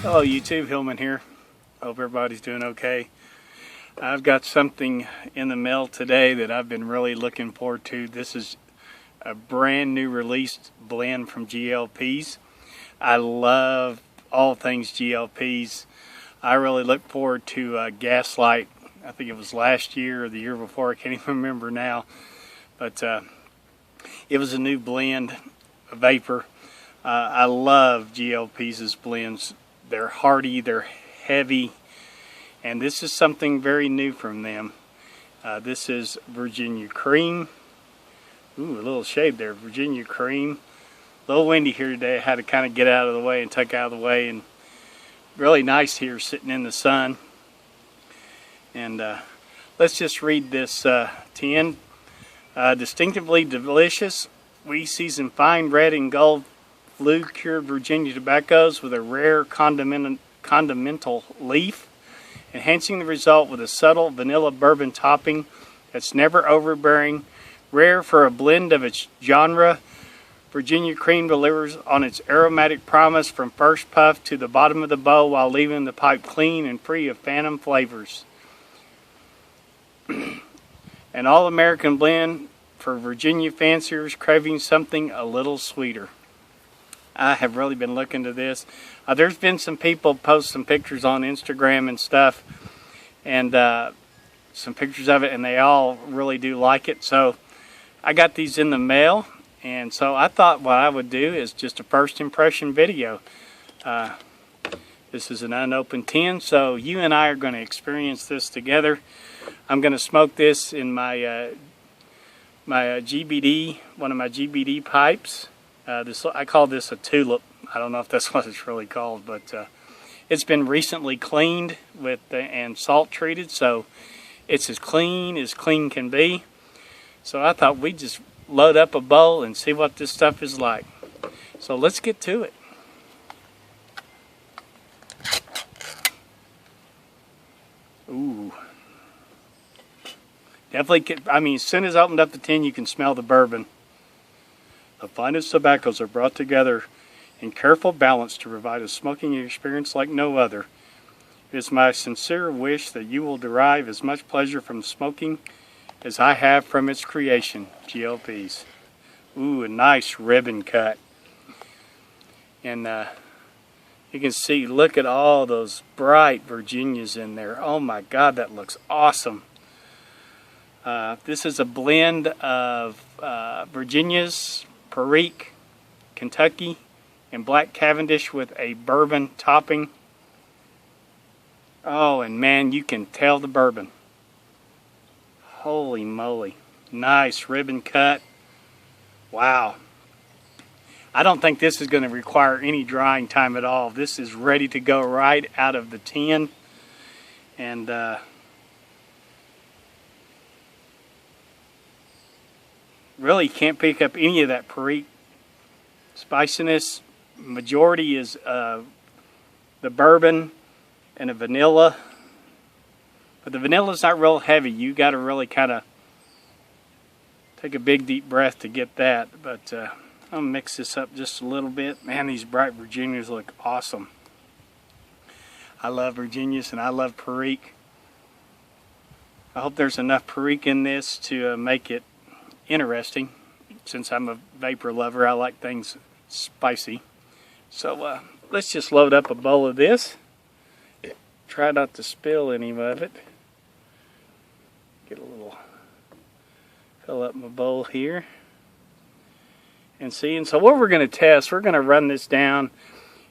Hello YouTube, Hillman here. Hope everybody's doing okay. I've got something in the mail today that I've been really looking forward to. This is a brand new released blend from Pease. I love all things Pease. I really look forward to Gaslight. I think it was last year or the year before, I can't even remember now. But it was a new blend, a vapor. I love Pease's blends. They're hearty, they're heavy, and this is something very new from them. This is Virginia Cream. Ooh, a little shade there, Virginia Cream. A little windy here today. I had to kind of get out of the way and tuck out of the way, and really nice here sitting in the sun. And let's just read this tin. Distinctively delicious, we season fine red and gold flue cured Virginia tobaccos with a rare condimental leaf, enhancing the result with a subtle vanilla bourbon topping that's never overbearing. Rare for a blend of its genre, Virginia Cream delivers on its aromatic promise from first puff to the bottom of the bowl while leaving the pipe clean and free of phantom flavors. An all-American blend for Virginia fanciers craving something a little sweeter. I have really been looking to this. There's been some people post some pictures on Instagram and stuff, and some pictures of it, and they all really do like it. So I got these in the mail, and so I thought what I would do is just a first impression video. This is an unopened tin, so you and I are going to experience this together. I'm going to smoke this in my GBD, one of my GBD pipes. I call this a tulip. I don't know if that's what it's really called, but it's been recently cleaned with and salt treated, so it's as clean can be. So I thought we'd just load up a bowl and see what this stuff is like. So let's get to it. Ooh. Definitely, I mean, as soon as I opened up the tin, you can smell the bourbon. The finest tobaccos are brought together in careful balance to provide a smoking experience like no other. It is my sincere wish that you will derive as much pleasure from smoking as I have from its creation. Pease. Ooh, a nice ribbon cut. And you can see, look at all those bright Virginias in there. Oh my God, that looks awesome. This is a blend of Virginias, Perique, Kentucky, and Black Cavendish with a bourbon topping. Oh, and man, you can tell the bourbon. Holy moly. Nice ribbon cut. Wow. I don't think this is going to require any drying time at all. This is ready to go right out of the tin. And really can't pick up any of that Perique spiciness. Majority is the bourbon and a vanilla, but the vanilla's not real heavy. You got to really kind of take a big deep breath to get that. But I'm gonna mix this up just a little bit. Man, these bright Virginias look awesome. I love Virginias and I love Perique. I hope there's enough Perique in this to make it interesting. Since I'm a vapor lover, I like things spicy. So let's just load up a bowl of this. Try not to spill any of it. Get a little, fill up my bowl here. And see, and so what we're going to test, we're going to run this down,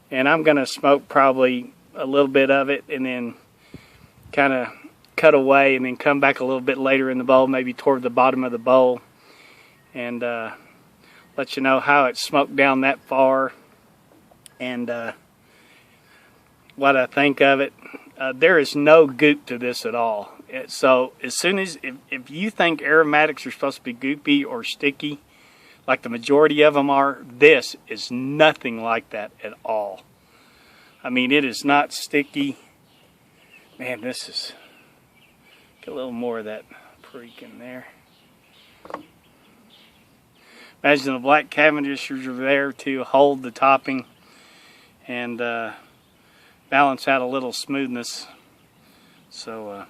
and I'm going to smoke probably a little bit of it and then kind of cut away and then come back a little bit later in the bowl, maybe toward the bottom of the bowl, and let you know how it smoked down that far and what I think of it. There is no goop to this at all. So as soon as, if you think aromatics are supposed to be goopy or sticky, like the majority of them are, this is nothing like that at all. I mean, it is not sticky. Man, this is, get a little more of that Perique in there. Imagine the Black Cavendishers are there to hold the topping. And balance out a little smoothness. So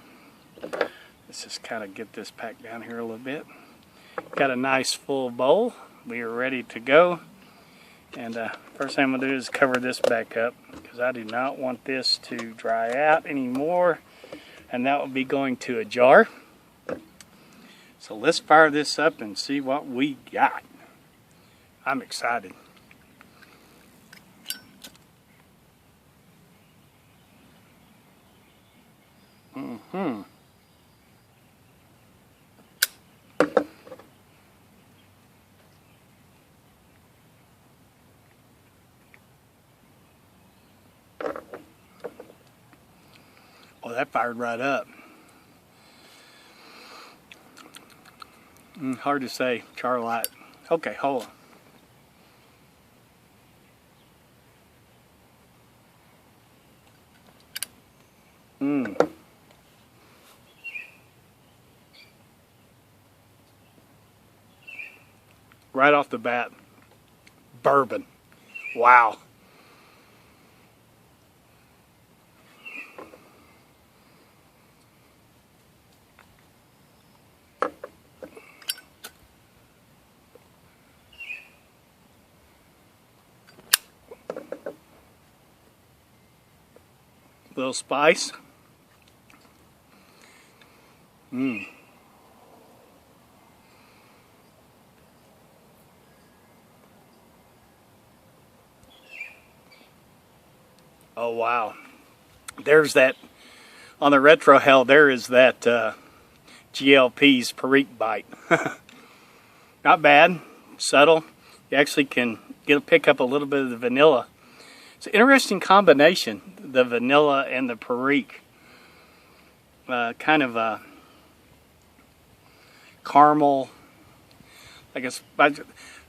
let's just kind of get this packed down here a little bit. Got a nice full bowl. We are ready to go. And first thing I'm going to do is cover this back up because I do not want this to dry out anymore. And that will be going to a jar. So let's fire this up and see what we got. I'm excited. Oh, that fired right up. Hard to say, Charlotte. Okay, hold on. Right off the bat, bourbon. Wow. Little spice. Oh wow. There's that on the retro hell. There is that Pease Perique bite. Not bad, subtle. You actually can pick up a little bit of the vanilla. It's an interesting combination, the vanilla and the Perique. Kind of a caramel. I guess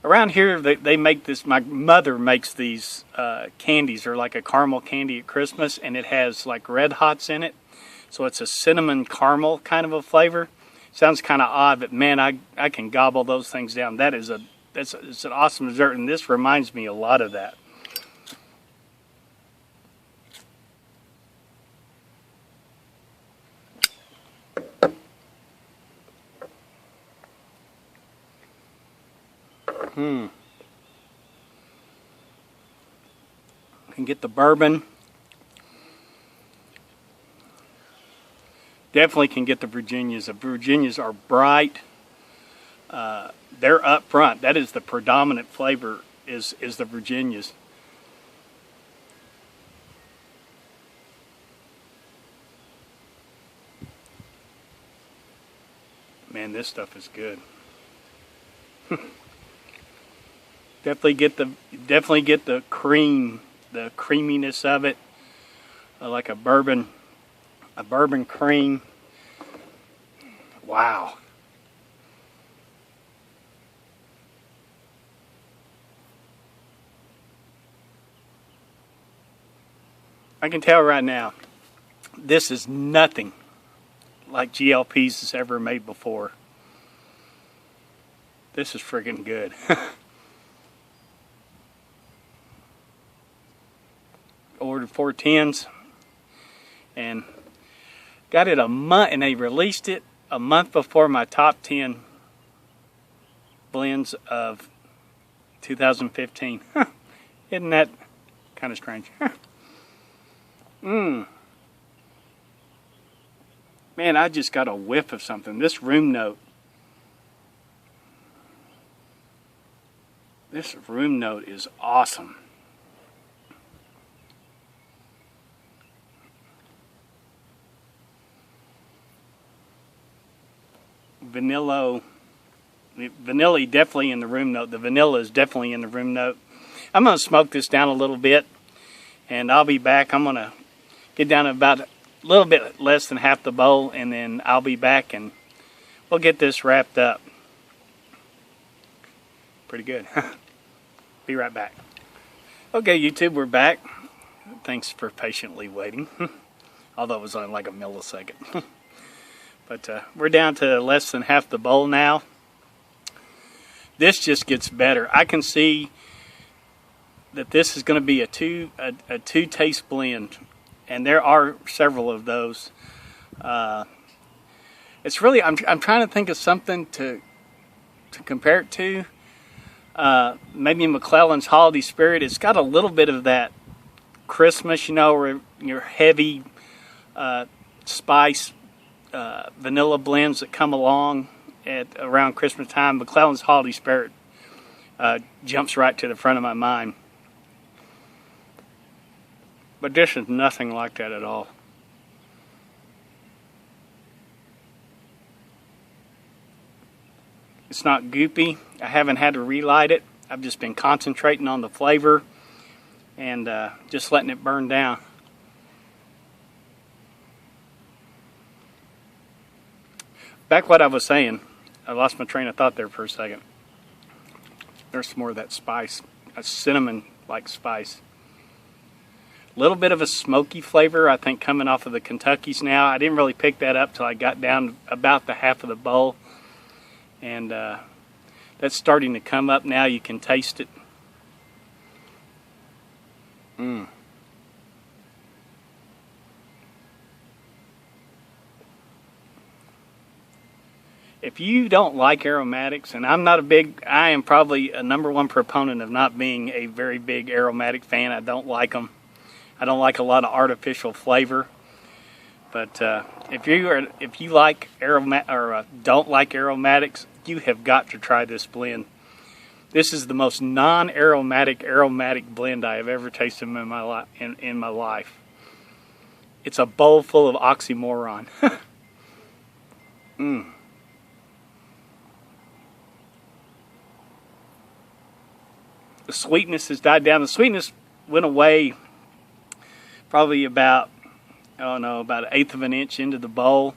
around here they make this. My mother makes these candies. They're like a caramel candy at Christmas, and it has like Red Hots in it. So it's a cinnamon caramel kind of a flavor. Sounds kind of odd, but man, I can gobble those things down. It's an awesome dessert, and this reminds me a lot of that. Can get the bourbon. Definitely can get the Virginias. The Virginias are bright. They're up front. That is the predominant flavor is the Virginias. Man, this stuff is good. Definitely get the cream, the creaminess of it, like a bourbon cream. Wow. I can tell right now, this is nothing like GLP's has ever made before. This is friggin' good. Ordered 4 tins and got it a month, and they released it a month before my top 10 blends of 2015. Isn't that kind of strange? Man, I just got a whiff of something. This room note. This room note is awesome. Vanilla definitely in the room note. The vanilla is definitely in the room note. I'm going to smoke this down a little bit, and I'll be back. I'm going to get down to about a little bit less than half the bowl, and then I'll be back and we'll get this wrapped up. Pretty good. Be right back. Okay, YouTube, we're back. Thanks for patiently waiting. Although it was only like a millisecond. But we're down to less than half the bowl now. This just gets better. I can see that this is going to be a two taste blend and there are several of those. It's really, I'm trying to think of something to compare it to. Maybe McClelland's Holiday Spirit. It's got a little bit of that Christmas, you know, where your heavy spice vanilla blends that come along at around Christmas time. McClelland's Holiday Spirit jumps right to the front of my mind. But this is nothing like that at all. It's not goopy. I haven't had to relight it. I've just been concentrating on the flavor and just letting it burn down. Back what I was saying. I lost my train of thought there for a second. There's some more of that spice, a cinnamon-like spice. A little bit of a smoky flavor, I think, coming off of the Kentuckys now. I didn't really pick that up till I got down about the half of the bowl. And that's starting to come up now. You can taste it. If you don't like aromatics, and I am probably a #1 proponent of not being a very big aromatic fan. I don't like them. I don't like a lot of artificial flavor. But if you like don't like aromatics, you have got to try this blend. This is the most non-aromatic blend I have ever tasted in my life. It's a bowl full of oxymoron. The sweetness has died down. The sweetness went away probably about, about 1/8 of an inch into the bowl,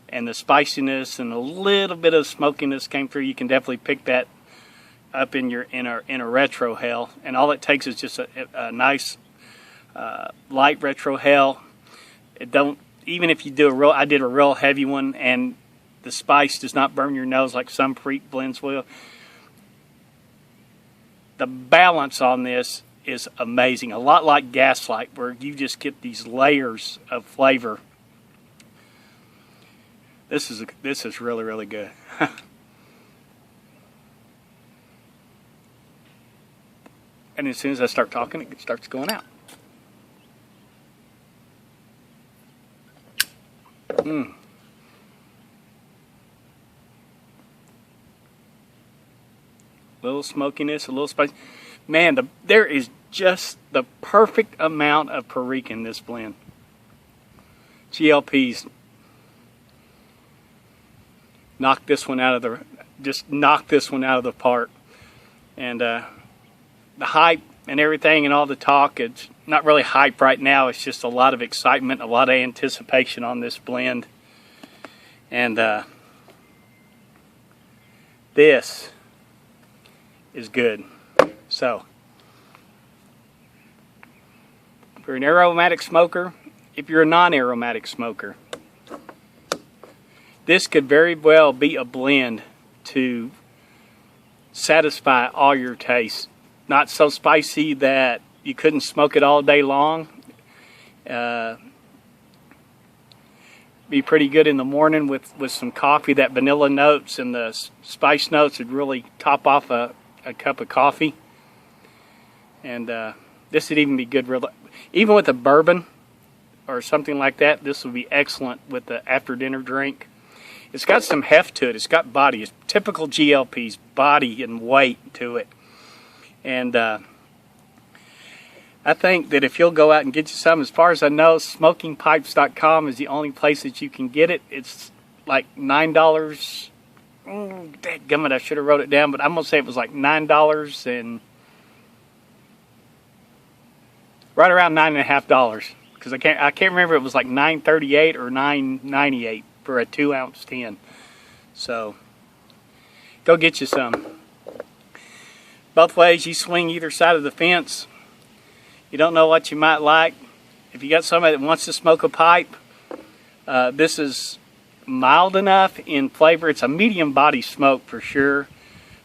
and the spiciness and a little bit of smokiness came through. You can definitely pick that up in a retrohale, and all it takes is just a nice light retrohale. Even if you do I did a real heavy one, and the spice does not burn your nose like some Freak blends will. The balance on this is amazing. A lot like Gaslight, where you just get these layers of flavor. This is really, really good. And as soon as I start talking, it starts going out. Little smokiness, a little spice. Man, there is just the perfect amount of Perique in this blend. GLPs knock this one out of the park. And the hype and everything and all the talk, it's not really hype right now. It's just a lot of excitement, a lot of anticipation on this blend. And this is good. So, if you're an aromatic smoker, if you're a non-aromatic smoker, this could very well be a blend to satisfy all your tastes. Not so spicy that you couldn't smoke it all day long. Be pretty good in the morning with some coffee. That vanilla notes and the spice notes would really top off a cup of coffee. And this would even be good, even with a bourbon or something like that. This would be excellent with the after dinner drink. It's got some heft to it. It's got body. It's typical GLP's body and weight to it. And I think that if you'll go out and get you some, as far as I know, smokingpipes.com is the only place that you can get it. It's like $9. Dadgummit, I should have wrote it down, but I'm going to say it was like $9 and right around $9.50, because I can't remember, it was like $9.38 or $9.98 for a 2-ounce tin. So go get you some. Both ways, you swing either side of the fence. You don't know what you might like. If you got somebody that wants to smoke a pipe, this is mild enough in flavor. It's a medium body smoke for sure,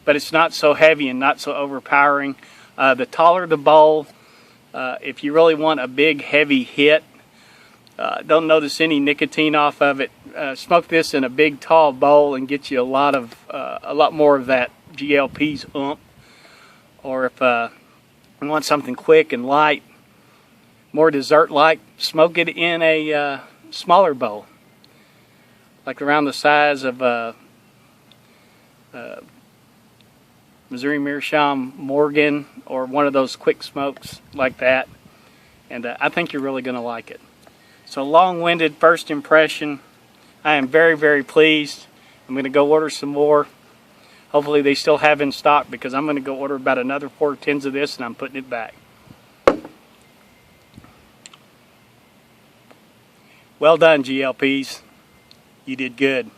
but it's not so heavy and not so overpowering. The taller the bowl, if you really want a big heavy hit, Don't notice any nicotine off of it. Smoke this in a big tall bowl and get you a lot more of that GLP's oomph. Or if you want something quick and light, more dessert-like, smoke it in a smaller bowl, like around the size of Missouri Meerschaum Morgan, or one of those quick smokes like that. And I think you're really going to like it. So, long-winded first impression. I am very, very pleased. I'm going to go order some more. Hopefully they still have in stock, because I'm going to go order about another 4 tins of this, and I'm putting it back. Well done, GLPs. You did good.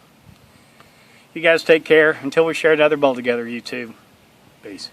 You guys take care until we share another bowl together, YouTube. Peace.